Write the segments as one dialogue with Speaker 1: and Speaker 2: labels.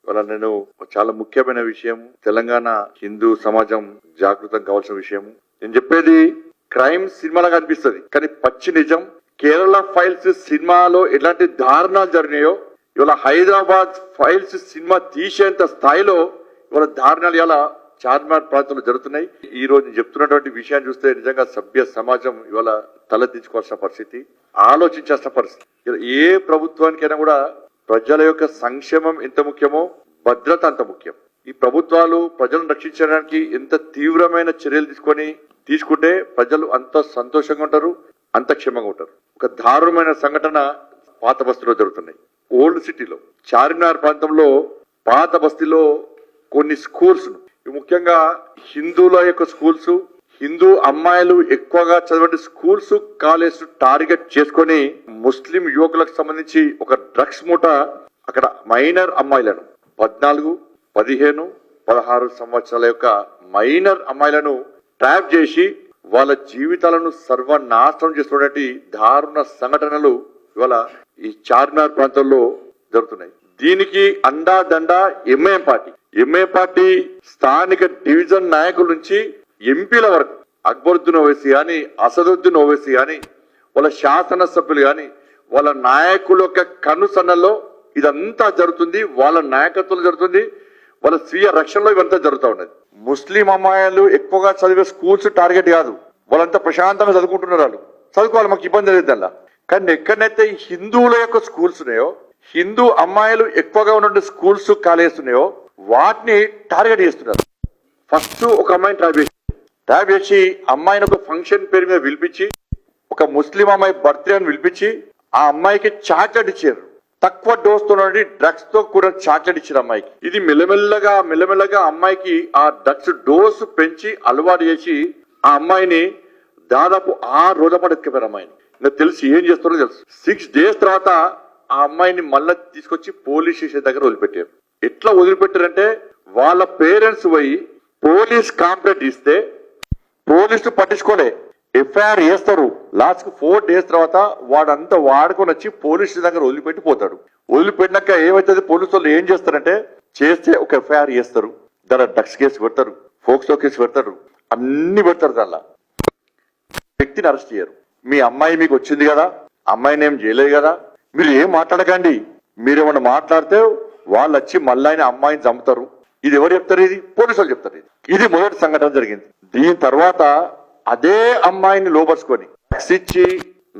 Speaker 1: వాళ్ళ నేను చాలా ముఖ్యమైన విషయం, తెలంగాణ హిందూ సమాజం జాగృతం కావాల్సిన విషయం. నేను చెప్పేది క్రైమ్ సినిమాలాగా అనిపిస్తుంది, కానీ పచ్చి నిజం. కేరళ ఫైల్స్ సినిమాలో ఎలాంటి దారుణాలు జరిగినాయో ఇవాళ హైదరాబాద్ ఫైల్స్ సినిమా తీసేంత స్థాయిలో ఇవాళ దారుణాలు ఇలా చార్మినార్ ప్రాంతంలో జరుగుతున్నాయి. ఈ రోజు చెప్తున్నటువంటి విషయాన్ని చూస్తే నిజంగా సభ్య సమాజం ఇవాళ తలదించుకోవాల్సిన పరిస్థితి, ఆలోచించాల్సిన పరిస్థితి. ఏ ప్రభుత్వానికైనా కూడా ప్రజల యొక్క సంక్షేమం ఎంత ముఖ్యమో భద్రత అంత ముఖ్యం. ఈ ప్రభుత్వాలు ప్రజలను రక్షించడానికి ఎంత తీవ్రమైన చర్యలు తీసుకుంటే ప్రజలు అంత సంతోషంగా ఉంటారు, అంత క్షేమంగా ఉంటారు. ఒక దారుణమైన సంఘటన పాత బస్తీలో జరుగుతున్నాయి. ఓల్డ్ సిటీలో చార్మినార్ ప్రాంతంలో పాత బస్తీలో కొన్ని స్కూల్స్, ముఖ్యంగా హిందువుల యొక్క స్కూల్స్, హిందూ అమ్మాయిలు ఎక్కువగా చదివే స్కూల్స్ కాలేజ్ టార్గెట్ చేసుకొని ముస్లిం యువకులకు సంబంధించి ఒక డ్రగ్స్ మూట అక్కడ మైనర్ అమ్మాయిలను 14, 15, 16 సంవత్సరాల యొక్క మైనర్ అమ్మాయిలను ట్రాప్ చేసి వాళ్ళ జీవితాలను సర్వనాశనం చేస్తున్నటువంటి దారుణ సంఘటనలు ఇవాళ ఈ చార్మినార్ ప్రాంతంలో జరుగుతున్నాయి. దీనికి అండాదండ ఎంఐఎం పార్టీ స్థానిక డివిజన్ నాయకుల నుంచి ఎంపీల వరకు అక్బరుద్దీన్ ఓవైసీ గాని, అసదుద్దీన్ ఓవైసీ గాని, వాళ్ళ శాసనసభ్యులు గాని, వాళ్ళ నాయకుల యొక్క కనుసన్నల్లో ఇదంతా జరుగుతుంది. వాళ్ళ నాయకత్వంలో జరుగుతుంది, వాళ్ళ స్వీయ రక్షణలో ఇవంతా జరుగుతూ ఉన్నది. ముస్లిం అమ్మాయిలు ఎక్కువగా చదివే స్కూల్స్ టార్గెట్ కాదు, వాళ్ళంతా ప్రశాంతంగా చదువుకుంటున్నారు. వాళ్ళు చదువుకోవాలి, మాకు ఇబ్బంది లేదు అలా. కానీ ఎక్కడైతే హిందువుల యొక్క స్కూల్స్ ఉన్నాయో, హిందూ అమ్మాయిలు ఎక్కువగా ఉన్న స్కూల్స్ కాలేజెస్ ఉన్నాయో వాటిని టార్గెట్ చేస్తున్నారు. ఫస్ట్ ఒక అమ్మాయిని ట్రాప్ చేసి అమ్మాయిని ఒక ఫంక్షన్ పేరు మీద పిలిపించి, ఒక ముస్లిం అమ్మాయి బర్త్డే అని పిలిపించి ఆ అమ్మాయికి చాక్లెట్ ఇచ్చారు. తక్కువ డోస్ తో డ్రగ్స్ తో కూడా చాక్లెట్ ఇచ్చారు అమ్మాయికి. ఇది మెల్లమెల్లగా అమ్మాయికి ఆ డ్రగ్స్ డోస్ పెంచి అలవాటు చేసి ఆ అమ్మాయిని దాదాపు 6 రోజుల పాటు ఎత్తుకపోయారు అమ్మాయిని. ఇంకా తెలిసి ఏం చేస్తారో తెలుసు. 6 days తర్వాత ఆ అమ్మాయిని మళ్ళా తీసుకొచ్చి పోలీస్ స్టేషన్ దగ్గర వదిలిపెట్టారు. ఎట్లా వదిలిపెట్టారంటే వాళ్ళ పేరెంట్స్ పోయి పోలీస్ కంప్లైంట్ ఇస్తే పోలీసులు పట్టించుకోలే, ఎఫ్ఐఆర్ చేస్తారు. లాస్ట్ 4 days తర్వాత వాడంతా వాడుకొని వచ్చి పోలీస్ దగ్గర వదిలిపెట్టి పోతాడు. వదిలిపెట్టినాక ఏమైతుంది, పోలీసు వాళ్ళు ఏం చేస్తారంటే చేస్తే ఒక ఎఫ్ఐఆర్ చేస్తారు, దాని డ్రగ్స్ కేసు పెడతారు, ఫోక్సో కేసు పెడతారు, అన్ని పెడతారు. దానిలో వ్యక్తిని అరెస్ట్ చేయరు. మీ అమ్మాయి మీకు వచ్చింది కదా, అమ్మాయిని ఏం చేయలేదు కదా, మీరు ఏం మాట్లాడకండి. మీరేమన్నా మాట్లాడితే వాళ్ళు వచ్చి మళ్ళీ అమ్మాయిని చంపుతారు. ఇది ఎవరు చెప్తారు? ఇది పోలీసు వాళ్ళు చెప్తారు. ఇది మొదటి సంఘటన జరిగింది. దీని తర్వాత అదే అమ్మాయిని లోపరుచుకొని ఇచ్చి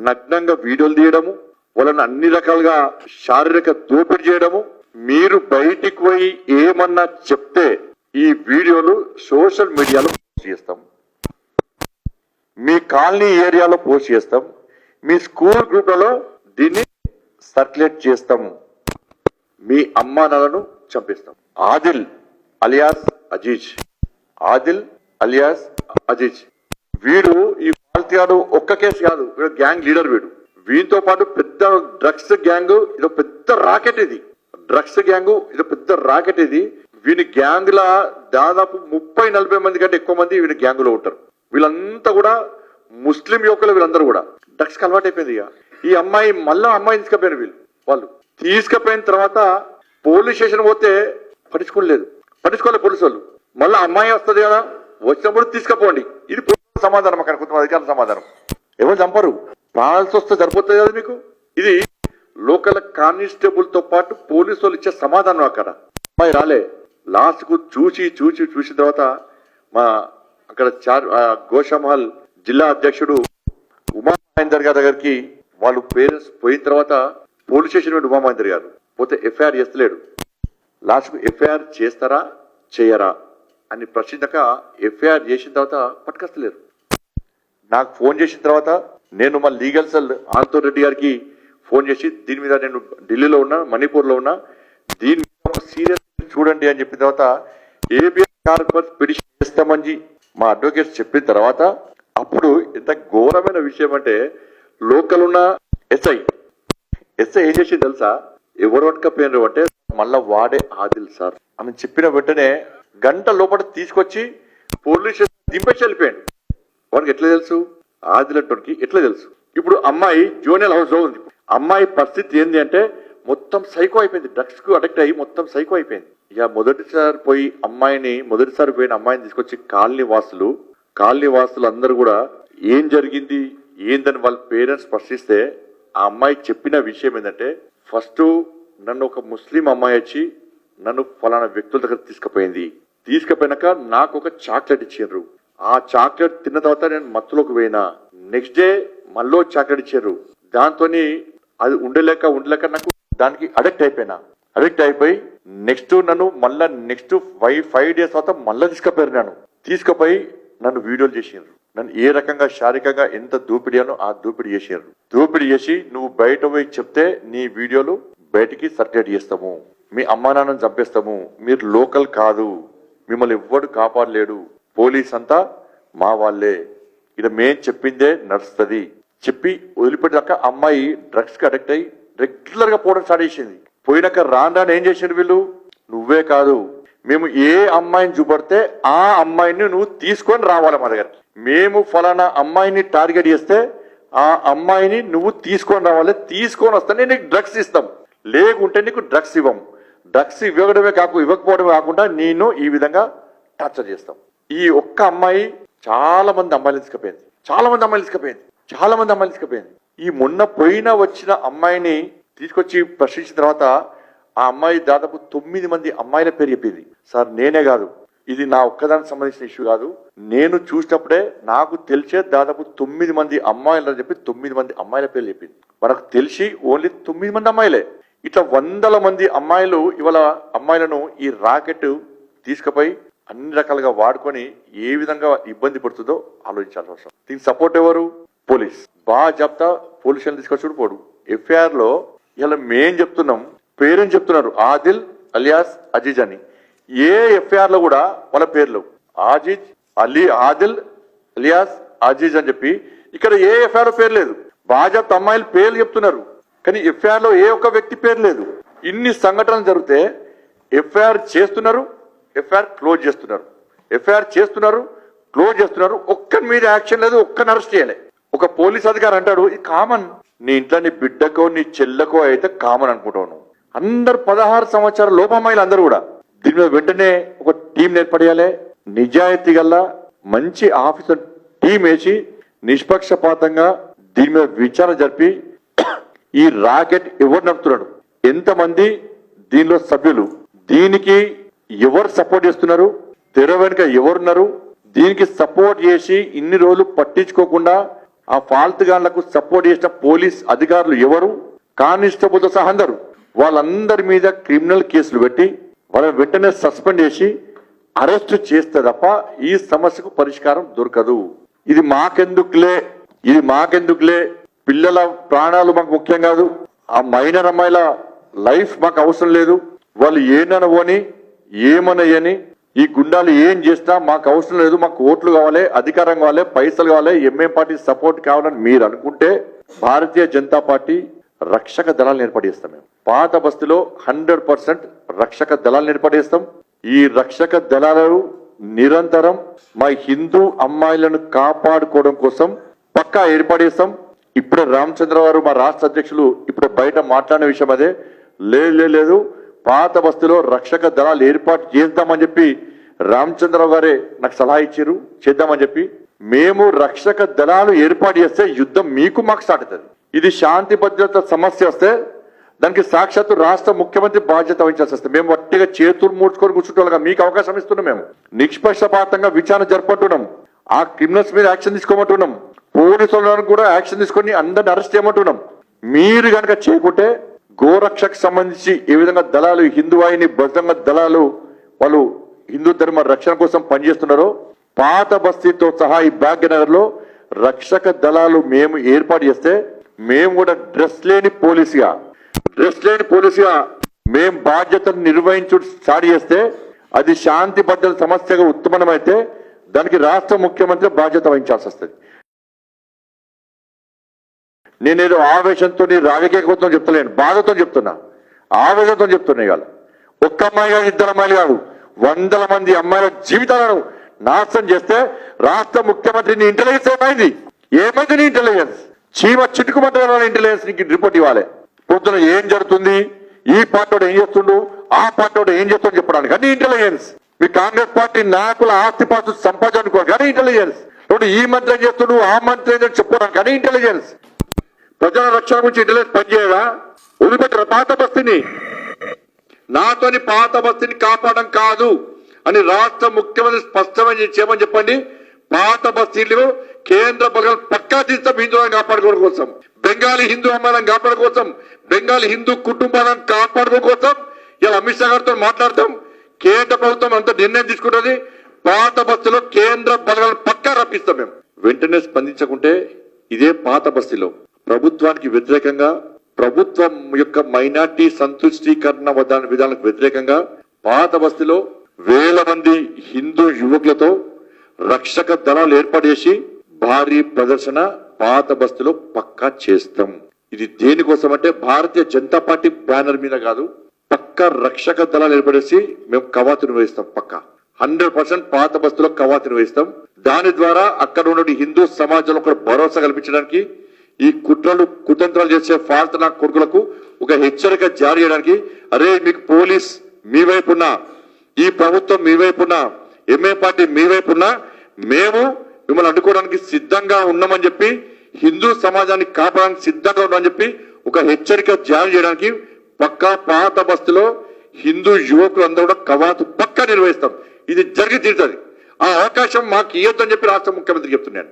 Speaker 1: నగ్నంగా వీడియోలు తీయడము, వాళ్ళని అన్ని రకాలుగా శారీరక దోపిడీ చేయడము. మీరు బయటికి పోయి ఏమన్నా చెప్తే ఈ వీడియోలు సోషల్ మీడియాలో పోస్ట్ చేస్తాం, మీ కాలనీ ఏరియాలో పోస్ట్ చేస్తాం, మీ స్కూల్ గ్రూప్లలో దీన్ని సర్క్యులేట్ చేస్తాము, మీ అమ్మానాలను చంపేస్తాం. ఆదిల్ అలియాస్ అజీజ్ వీడు ఈ పాల్తీగాడు ఒక్క కేసు కాదు, వీడు గ్యాంగ్ లీడర్. వీటితో పాటు పెద్ద డ్రగ్స్ గ్యాంగ్, ఇదో పెద్ద రాకెట్. ఇది వీని గ్యాంగ్ లా దాదాపు 30-40 మంది కంటే ఎక్కువ మంది వీని గ్యాంగ్ లో ఉంటారు. వీళ్ళంతా కూడా ముస్లిం యువకులు. వీళ్ళందరూ కూడా డ్రగ్స్ కి అలవాటు అయిపోయింది. ఈ అమ్మాయి మళ్ళా అమ్మాయిని తీసుకుపోయారు. వాళ్ళు తీసుకుపోయిన తర్వాత పోలీస్ స్టేషన్ పోతే పట్టించుకోలే పోలీసు వాళ్ళు. మళ్ళీ అమ్మాయి వస్తుంది కదా, వచ్చినప్పుడు తీసుకుపోండి. ఇది సమాధానం, అక్కడ కొంత అధికారుల సమాధానం. ఎవరు చంపరు, ప్రాణాల్సి వస్తే సరిపోతుంది కదా మీకు. ఇది లోకల్ కానిస్టేబుల్ తో పాటు పోలీసు వాళ్ళు ఇచ్చే సమాధానం. అక్కడ అమ్మాయి రాలే. లాస్ట్ కు చూసిన తర్వాత మా అక్కడ గోషామహల్ జిల్లా అధ్యక్షుడు ఉమా మహేందర్ గారి దగ్గరికి వాళ్ళు పేరెంట్స్ పోయిన తర్వాత పోలీస్ స్టేషన్ ఉమా మహేందర్ గారు పోతే ఎఫ్ఐఆర్ చేస్తలేడు. లాస్ట్ కు ఎఫ్ఐఆర్ చేస్తారా చేయరా అని ప్రశ్నించక ఎఫ్ఐఆర్ చేసిన తర్వాత పట్టుకొస్తలేరు. నాకు ఫోన్ చేసిన తర్వాత నేను మా లీగల్ సెల్ ఆంతో రెడ్డి గారికి ఫోన్ చేసి దీని మీద నేను ఢిల్లీలో ఉన్నా, మణిపూర్ లో ఉన్నా, దీని మీద సీరియస్ చూడండి అని చెప్పిన తర్వాత ఏబిఎస్ కార్పొరేట్ పిటిషన్ చేస్తామని మా అడ్వకేట్స్ చెప్పిన తర్వాత అప్పుడు ఎంత ఘోరమైన విషయం అంటే లోకల్ ఉన్న ఎస్ఐ ఏం చేసింది తెలుసా? ఎవరు పట్టుకపోయినారు అంటే మళ్ళా వాడే ఆదిల్ సార్ అని చెప్పిన వెంటనే గంట లోపల తీసుకొచ్చి పోలీస్ స్టేషన్ దింపేసి వెళ్ళిపోయాడు. వాడికి ఎట్లా తెలుసు? ఆదిల్ అంటోనికి ఎట్లా తెలుసు? ఇప్పుడు అమ్మాయి జూనియర్ హౌస్ లో ఉంది. అమ్మాయి పరిస్థితి ఏంటి అంటే మొత్తం సైకో అయిపోయింది, డ్రగ్స్ కు అడిక్ట్ అయ్యి మొత్తం సైకో అయిపోయింది. ఇక మొదటిసారి పోయిన అమ్మాయిని తీసుకొచ్చి కాలనీ వాసులు అందరూ కూడా ఏం జరిగింది ఏందని వాళ్ళ పేరెంట్స్ ప్రశ్నిస్తే ఆ అమ్మాయి చెప్పిన విషయం ఏంటంటే, ఫస్ట్ నన్ను ఒక ముస్లిం అమ్మాయి వచ్చి నన్ను ఫలానా వ్యక్తుల దగ్గర తీసుకుపోయినాక నాకు ఒక చాక్లెట్ ఇచ్చిండ్రు. ఆ చాక్లెట్ తిన్న తర్వాత నేను మత్తులోకి పోయినా. నెక్స్ట్ డే మళ్ళీ చాక్లెట్ ఇచ్చారు. దాంతో అది ఉండలేక నాకు దానికి అడిక్ట్ అయిపోయి నెక్స్ట్ నన్ను మళ్ళా నెక్స్ట్ 5 days తర్వాత మళ్ళీ తీసుకుపోయి నన్ను వీడియోలు చేసిండ్రు. నన్ను ఏ రకంగా శారీరకంగా ఎంత దోపిడియానో ఆ దోపిడీ చేసి నువ్వు బయట పోయి చెప్తే నీ వీడియోలు బయటికి సర్క్యులేట్ చేస్తాము, మీ అమ్మా నాన్నని చంపేస్తాము, మీరు లోకల్ కాదు, మిమ్మల్ని ఎవ్వడు కాపాడలేడు, పోలీస్ అంతా మా వాళ్ళే, ఇలా మేం చెప్పిందే నడుస్తుంది చెప్పి వదిలిపెట్టాక అమ్మాయి డ్రగ్స్ కి అడిక్ట్ అయ్యి రెగ్యులర్ గా పోవడం స్టార్ట్ చేసింది. పోయినాక రాను ఏం చేసిండు వీళ్ళు, నువ్వే కాదు మేము ఏ అమ్మాయిని చూపడితే ఆ అమ్మాయిని నువ్వు తీసుకొని రావాలి మా దగ్గర, మేము ఫలానా అమ్మాయిని టార్గెట్ చేస్తే ఆ అమ్మాయిని నువ్వు తీసుకొని రావాలి, తీసుకొని వస్తే నీకు డ్రగ్స్ ఇస్తాం, లేకుంటే నీకు డ్రగ్స్ ఇవ్వం, డ్రగ్స్ ఇవ్వకపోవడమే కాకుండా నేను ఈ విధంగా టార్చర్ చేస్తాం. ఈ ఒక్క అమ్మాయి చాలా మంది అమ్మాయిలు తీసుకుపోయింది. ఈ మొన్న వచ్చిన అమ్మాయిని తీసుకొచ్చి ప్రశ్నించిన తర్వాత ఆ అమ్మాయి దాదాపు 9 మంది అమ్మాయిల పేరు చెప్పింది. సార్ నేనే కాదు, ఇది నా ఒక్కదానికి సంబంధించిన ఇష్యూ కాదు, నేను చూసినప్పుడే నాకు తెలిసే దాదాపు 9 మంది అమ్మాయిలు అని చెప్పి 9 మంది అమ్మాయిల పేర్లు చెప్పింది. మనకు తెలిసి ఓన్లీ 9 మంది అమ్మాయిలే. ఇట్లా 100 మంది అమ్మాయిలు ఇవాళ అమ్మాయిలను ఈ రాకెట్ తీసుకుపోయి అన్ని రకాలుగా వాడుకొని ఏ విధంగా ఇబ్బంది పడుతుందో ఆలోచించాల్సిన అవసరం. దీనికి సపోర్ట్ ఎవరు? పోలీస్. బాగా చెప్తా పోలీసులను తీసుకొచ్చి పోడు. ఎఫ్ఐఆర్ లో ఇలా మేం చెప్తున్నాం, పేరెంట్స్ చెప్తున్నారు ఆదిల్ అలియాస్ అజీజ్ అని. ఏ ఎఫ్ఐఆర్ లో కూడా వాళ్ళ పేర్లు ఆదిల్ అలియాస్ అజీజ్ అని చెప్పి ఇక్కడ ఏ ఎఫ్ఐఆర్ పేరు లేదు. బాజాప్త అమ్మాయిల పేర్లు చెప్తున్నారు కానీ ఎఫ్ఐఆర్ లో ఏ ఒక్క వ్యక్తి పేరు లేదు. ఇన్ని సంఘటనలు జరిగితే ఎఫ్ఐఆర్ చేస్తున్నారు, ఎఫ్ఐఆర్ క్లోజ్ చేస్తున్నారు, ఒక్కరి మీద యాక్షన్ లేదు, ఒక్కరిని అరెస్ట్ చేయలే. ఒక పోలీస్ అధికారి అంటాడు ఇది కామన్, నీ ఇంట్లో నీ బిడ్డకో నీ చెల్లెకో అయితే కామన్ అనుకుంటాను. అందరు 16 సంవత్సరాల లోపు అమ్మాయిలు అందరూ కూడా దీని మీద వెంటనే ఒక టీం ఏర్పడేయాలి, నిజాయితీ గల మంచి ఆఫీసర్ టీం వేసి నిష్పక్షపాతంగా దీని మీద విచారణ జరిపి ఈ రాకెట్ ఎవరు నడుపుతున్నాడు, ఎంతమంది దీనిలో సభ్యులు, దీనికి ఎవరు సపోర్ట్ చేస్తున్నారు, తెర వెనుక ఎవరున్నారు, దీనికి సపోర్ట్ చేసి ఇన్ని రోజులు పట్టించుకోకుండా ఆ ఫాల్త్ గాన్లకు సపోర్ట్ చేసిన పోలీస్ అధికారులు ఎవరు, కానిస్టేబుల్తో సహా అందరూ, వాళ్ళందరి మీద క్రిమినల్ కేసులు పెట్టి వాళ్ళని వెంటనే సస్పెండ్ చేసి అరెస్ట్ చేస్తే తప్ప ఈ సమస్యకు పరిష్కారం దొరకదు. ఇది మాకెందుకులే, పిల్లల ప్రాణాలు మాకు ముఖ్యం కాదు, ఆ మైనర్ అమ్మాయిల లైఫ్ మాకు అవసరం లేదు, వాళ్ళు ఏనని ఏమనని ఈ గుండాలు ఏం చేసినా మాకు అవసరం లేదు, మాకు ఓట్లు కావాలి, అధికారం కావాలి, పైసలు కావాలి, ఎంఏ పార్టీ సపోర్ట్ కావాలని మీరు అనుకుంటే భారతీయ జనతా పార్టీ రక్షక దళాలను ఏర్పడేస్తాం. మేము పాత బస్తీలో 100% రక్షక దళాలను ఏర్పడేస్తాం. ఈ రక్షక దళాలను నిరంతరం మా హిందూ అమ్మాయిలను కాపాడుకోవడం కోసం పక్కా ఏర్పడేస్తాం. ఇప్పుడే రామచంద్రరావు గారు మా రాష్ట్ర అధ్యక్షులు ఇప్పుడు బయట మాట్లాడిన విషయం అదే, లేదు పాత బస్తీలో రక్షక దళాలు ఏర్పాటు చేద్దామని చెప్పి రామచంద్రరావు గారే నాకు సలహా ఇచ్చారు, చేద్దామని చెప్పి. మేము రక్షక దళాలు ఏర్పాటు చేస్తే యుద్ధం మీకు మాకు స్టార్ట్ అవుతుంది. ఇది శాంతి భద్రత సమస్య వస్తే దానికి సాక్షాత్తు రాష్ట్ర ముఖ్యమంత్రి బాధ్యత వహించాల్సి వస్తుంది. మేము వట్టిగా చేతులు మూడ్చుకొని కూర్చుంటే మీకు అవకాశం ఇస్తున్నాం, మేము నిష్పక్షపాతంగా విచారణ జరపట్టున్నాం, ఆ క్రిమినల్స్ మీద యాక్షన్ తీసుకోమంటున్నాం, పోలీసులను కూడా యాక్షన్ తీసుకొని అందరిని అరెస్ట్ చేయమంటున్నాం. మీరు కనుక చేయకుంటే గోరక్షకు సంబంధించి ఏ విధంగా దళాలు హిందూ వాహిని బజరంగ దళాలు వాళ్ళు హిందూ ధర్మ రక్షణ కోసం పనిచేస్తున్నారో పాత బస్తీతో సహా ఈ భాగ్యనగర్ లో రక్షక దళాలు మేము ఏర్పాటు చేస్తే మేము కూడా డ్రెస్ లేని పోలీసుగా మేము బాధ్యతను నిర్వహించు స్టార్ట్ చేస్తే అది శాంతి భద్రత సమస్యగా ఉత్పన్నమైతే దానికి రాష్ట్ర ముఖ్యమంత్రి బాధ్యత వహించాల్సి వస్తుంది. నేనేదో ఆవేశంతో రాజకీయ కోసం చెప్తలేను, బాధతో చెప్తున్నా, ఆవేశంతో చెప్తున్నా. ఇవాళ ఒక్క అమ్మాయి కాదు, 2 అమ్మాయిలు కాదు, 100 మంది అమ్మాయిల జీవితాలను నాశనం చేస్తే రాష్ట్ర ముఖ్యమంత్రి నీ ఇంటెలిజెన్స్ ఏమైంది నీ ఇంటెలిజెన్స్? చీమ చిటుకుమంటే ఇంటెలిజెన్స్ నీకు రిపోర్ట్ ఇవ్వాలి. పొద్దున ఏం జరుగుతుంది, ఈ పార్టీ ఏం చేస్తుండు, ఆ పార్టీ ఏం చేస్తుండు చెప్పడానికి కానీ ఇంటెలిజెన్స్. మీ కాంగ్రెస్ పార్టీ నాయకుల ఆస్తిపాస్తు సంపాదించుకో కానీ ఇంటెలిజెన్స్. ఇప్పుడు ఈ మంత్రి ఏం చేస్తుండు, ఆ మంత్రి ఏం చెప్పుకోవడానికి కానీ ఇంటెలిజెన్స్. ప్రజల రక్షణ గురించి ఇంటెలిజెన్స్ పనిచేయదా? వదిలిపెట్టారు పాత బస్తీని. నాతోని పాత బస్తీని కాపాడడం కాదు అని రాష్ట్ర ముఖ్యమంత్రి స్పష్టమైన చేయమని చెప్పండి. పాత బస్తీలు కేంద్ర బలగాలు పక్కా తీస్తాం హిందువులను కాపాడుకోవడం కోసం, బెంగాలీ హిందూ అమ్మాయిలను కాపాడుకోవడం కోసం, బెంగాలీ హిందూ కుటుంబాలను కాపాడుకోవడం కోసం ఇలా అమిత్ షా గారితో మాట్లాడతాం. కేంద్ర ప్రభుత్వం అంత నిర్ణయం తీసుకుంటుంది. పాత బస్తీలో కేంద్ర బలగాలను పక్కా రప్పిస్తాం. మేము వెంటనే స్పందించకుంటే ఇదే పాత బస్తీలో ప్రభుత్వానికి వ్యతిరేకంగా, ప్రభుత్వం యొక్క మైనార్టీ సంతుష్టీకరణ విధానాలకు వ్యతిరేకంగా పాత బస్తీలో వేల మంది హిందూ యువకులతో రక్షక దళాలు ఏర్పాటు భారీ ప్రదర్శన పాత బస్తీలో పక్కా చేస్తాం. ఇది దేనికోసం అంటే భారతీయ జనతా పార్టీ బ్యానర్ మీద కాదు, పక్కా రక్షక దళాలు ఏర్పడేసి మేము కవాతు నిర్వహిస్తాం. పక్కా 100% పాత బస్తీలో కవాతు నిర్వహిస్తాం. దాని ద్వారా అక్కడ ఉన్న హిందూ సమాజంలో ఒక భరోసా కల్పించడానికి, ఈ కుతంత్రాలు చేసే ఫాల్తనా కొడుకులకు ఒక హెచ్చరిక జారీ చేయడానికి, అరే మీకు పోలీస్ మీ వైపున్నా, ఈ ప్రభుత్వం మీ వైపున్నా, ఎంఏ పార్టీ మీ వైపున్నా, మేము మిమ్మల్ని అడ్డుకోవడానికి సిద్ధంగా ఉన్నామని చెప్పి, హిందూ సమాజాన్ని కాపాడడానికి సిద్ధంగా ఉన్నామని చెప్పి ఒక హెచ్చరిక జారీ చేయడానికి పక్కా పాత బస్తీలో హిందూ యువకులందరూ కూడా కవాతు పక్కా నిర్వహిస్తాం. ఇది జరిగి తీరుతుంది. ఆ అవకాశం మాకు ఇవ్వద్దని చెప్పి రాష్ట్ర ముఖ్యమంత్రి చెప్తున్నాను.